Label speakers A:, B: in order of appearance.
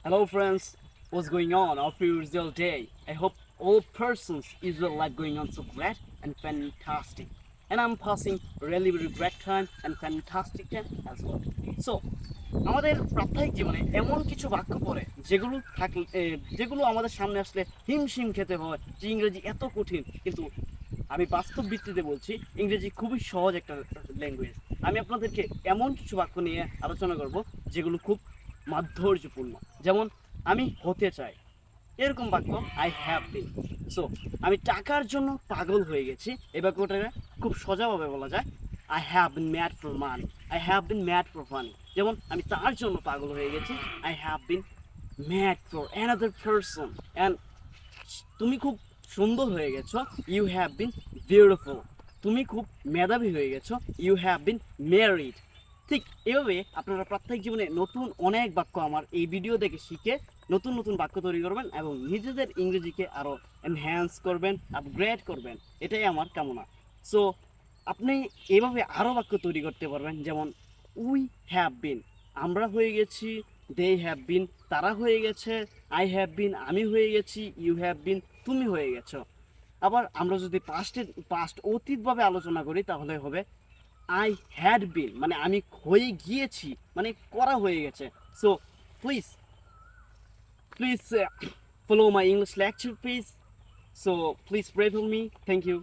A: Hello friends, what's going on? How is your day? I hope all persons is your life going on so great and fantastic. And I'm passing really very great time and fantastic time as well. So, আমাদের প্রাত্যহিক জীবনে এমন কিছু বাক্য পড়ে যেগুলো আমাদের সামনে আসলে হিমশিম খেতে হয় যে ইংরেজি এত কঠিন, কিন্তু আমি বাস্তব ভিত্তিতে বলছি ইংরেজি খুবই সহজ একটা ল্যাঙ্গুয়েজ। আমি আপনাদেরকে এমন কিছু বাক্য নিয়ে আলোচনা করব যেগুলো খুব মাধুর্যপূর্ণ। যেমন আমি হতে চাই, এরকম বাক্য আই হ্যাভ বিন। সো আমি টাকার জন্য পাগল হয়ে গেছি, এই বাক্যটাকে খুব সোজাভাবে বলা যায় I have been mad for money. I have been mad for money. যেমন আমি তার জন্য পাগল হয়ে গেছি, I have been mad for another person. And তুমি খুব সুন্দর হয়ে গেছো, ইউ হ্যাভ বিন বিউটিফুল। তুমি খুব মেধাবী হয়ে গেছো, ইউ হ্যাভ বিন ম্যারিড। ঠিক এভাবে আপনারা প্রাত্যহিক জীবনে নতুন অনেক বাক্য আমার এই ভিডিও দেখে শিখে নতুন নতুন বাক্য তৈরি করবেন এবং নিজেদের ইংরেজিকে আরও এনহ্যান্স করবেন, আপগ্রেড করবেন, এটাই আমার কামনা। সো আপনি এভাবে আরও বাক্য তৈরি করতে পারবেন। যেমন উই হ্যাভ বিন, আমরা হয়ে গেছি, দে হ্যাভ বিন, তারা হয়ে গেছে, আই হ্যাভ বিন, আমি হয়ে গেছি, ইউ হ্যাভ বিন, তুমি হয়ে গেছো। আবার আমরা যদি পাস্ট অতীতভাবে আলোচনা করি তাহলে হবে আই হ্যাড বিন, মানে আমি হয়ে গিয়েছি, মানে করা হয়ে গেছে। So please please follow my English lecture please. So please pray for me. Thank you.